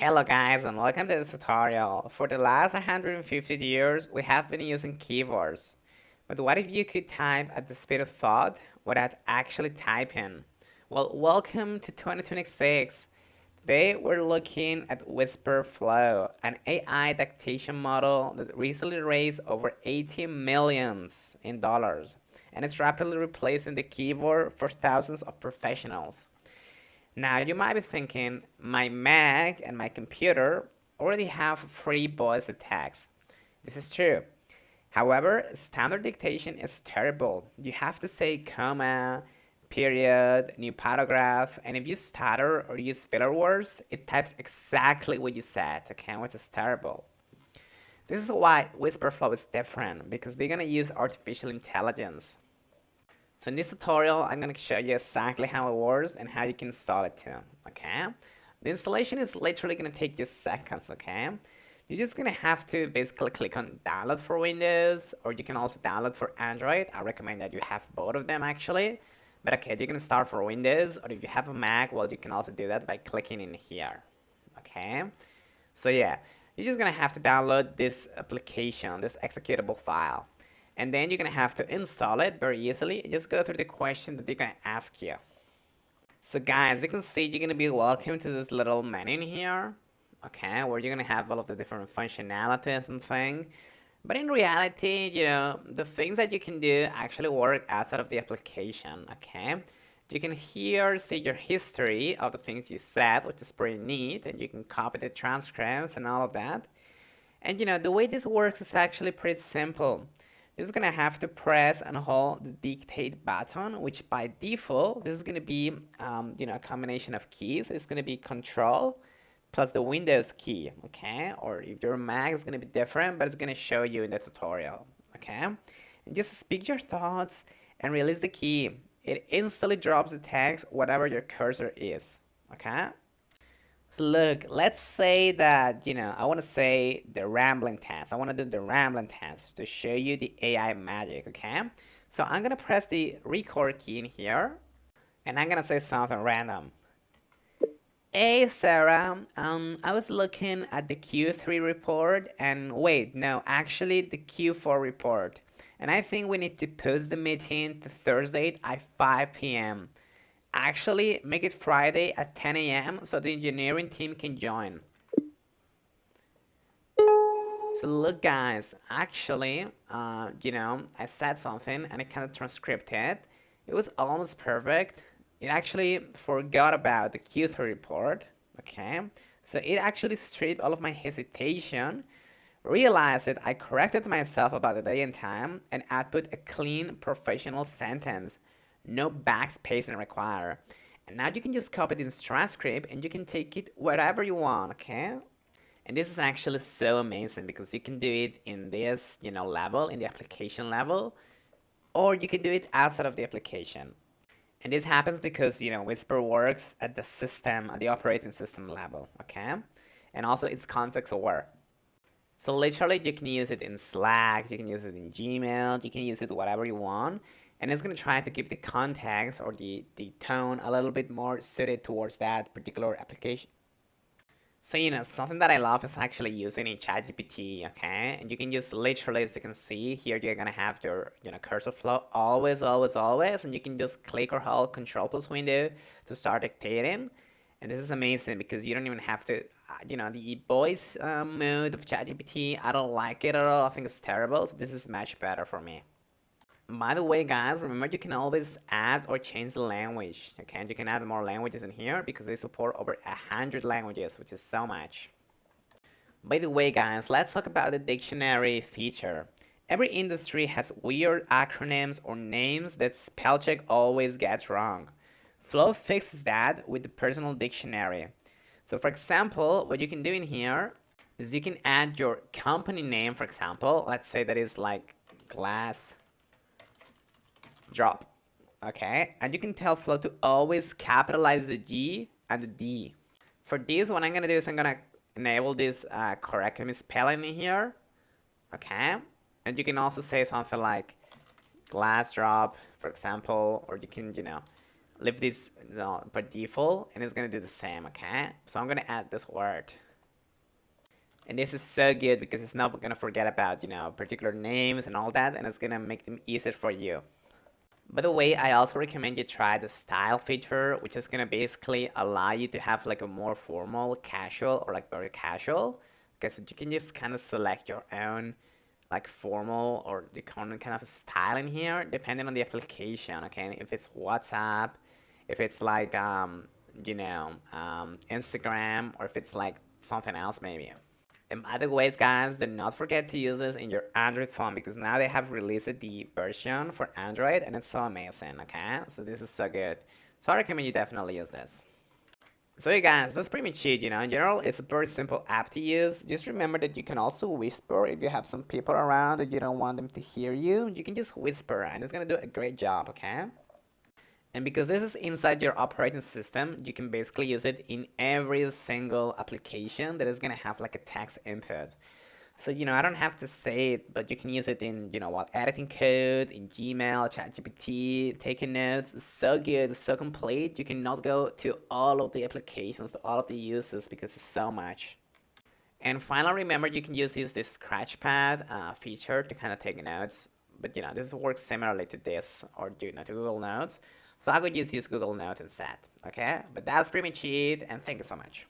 Hello guys and welcome to this tutorial. For the last 150 years we have been using keywords. But what if you could type at the speed of thought without actually typing? Well, welcome to 2026. Today we're looking at Wispr Flow, an AI dictation model that recently raised over 80 millions in dollars and is rapidly replacing the keyboard for thousands of professionals. Now you might be thinking, my Mac and my computer already have free voice attacks. This is true. However, standard dictation is terrible. You have to say comma, period, new paragraph, and if you stutter or use filler words, it types exactly what you said, okay, which is terrible. This is why Whisperflow is different, because they're gonna use artificial intelligence. So in this tutorial, I'm going to show you exactly how it works and how you can install it too, okay? The installation is literally going to take you seconds, okay? You're just going to have to basically click on download for Windows, or you can also download for Android. I recommend that you have both of them actually. But okay, you can start for Windows, or if you have a Mac, well, you can also do that by clicking in here, okay? So yeah, you're just going to have to download this application, this executable file. And then you're gonna have to install it very easily. Just go through the question that they're gonna ask you. So guys, you can see you're gonna be welcome to this little menu in here, okay, where you're gonna have all of the different functionalities and things. But in reality, the things that you can do actually work outside of the application, okay? You can here see your history of the things you said, which is pretty neat, and you can copy the transcripts and all of that. And the way this works is actually pretty simple. This is gonna have to press and hold the dictate button, which by default, this is gonna be, a combination of keys. It's gonna be Control plus the Windows key, okay? Or if you're Mac, it's gonna be different, but it's gonna show you in the tutorial, okay? And just speak your thoughts and release the key. It instantly drops the text, whatever your cursor is, okay? So look, let's say that, I want to say the rambling test. I want to do the rambling test to show you the AI magic, okay? So I'm going to press the record key in here, and I'm going to say something random. Hey, Sarah, I was looking at the Q3 report, and wait, no, actually the Q4 report. And I think we need to push the meeting to Thursday at 5 p.m. Actually, make it Friday at 10 a.m. so the engineering team can join. So look guys, actually, I said something and I kind of transcribed it. It was almost perfect. It actually forgot about the Q3 report, okay? So it actually stripped all of my hesitation, realized that I corrected myself about the day and time, and output a clean, professional sentence. No backspacing required. And now you can just copy this transcript and you can take it wherever you want, okay? And this is actually so amazing because you can do it in this, level, in the application level, or you can do it outside of the application. And this happens because, Whisper works at the system, at the operating system level, okay? And also it's context aware. So literally you can use it in Slack, you can use it in Gmail, you can use it whatever you want. And it's going to try to keep the context or the tone a little bit more suited towards that particular application. So, something that I love is actually using in ChatGPT, okay? And you can use literally, as you can see, here you're going to have your, cursor flow always, always, always. And you can just click or hold Control plus window to start dictating. And this is amazing because you don't even have to, the voice mode of ChatGPT, I don't like it at all. I think it's terrible. So this is much better for me. By the way, guys, remember you can always add or change the language, okay? You can add more languages in here because they support over 100 languages, which is so much. By the way, guys, let's talk about the dictionary feature. Every industry has weird acronyms or names that spell check always gets wrong. Flow fixes that with the personal dictionary. So for example, what you can do in here is you can add your company name, for example. Let's say that is like glass drop, okay? And you can tell Flow to always capitalize the G and the D. For this, what I'm gonna do is I'm gonna enable this correct misspelling in here, okay? And you can also say something like glass drop, for example, or you can, leave this by default, and it's gonna do the same, okay? So I'm gonna add this word, And this is so good because it's not gonna forget about, particular names and all that, and it's gonna make them easier for you. By the way, I also recommend you try the style feature, which is gonna basically allow you to have like a more formal, casual, or like very casual. Okay, so you can just kind of select your own like formal or the kind of style in here, depending on the application. Okay, if it's WhatsApp, if it's like Instagram, or if it's like something else maybe. And by the way, guys, do not forget to use this in your Android phone because now they have released the version for Android and it's so amazing, okay? So this is so good. So I recommend you definitely use this. So you guys, that's pretty much it, in general, it's a very simple app to use. Just remember that you can also whisper if you have some people around and you don't want them to hear you. You can just whisper and it's gonna do a great job, okay? And because this is inside your operating system, you can basically use it in every single application that is going to have like a text input. So, I don't have to say it, but you can use it in, editing code, in Gmail, ChatGPT, taking notes. It's so good, it's so complete. You cannot go to all of the applications, to all of the uses because it's so much. And finally, remember you can use this scratchpad feature to kind of take notes. But this works similarly to this or to Google Notes. So I would just use Google Notes instead. Okay, but that's pretty much it. And thank you so much.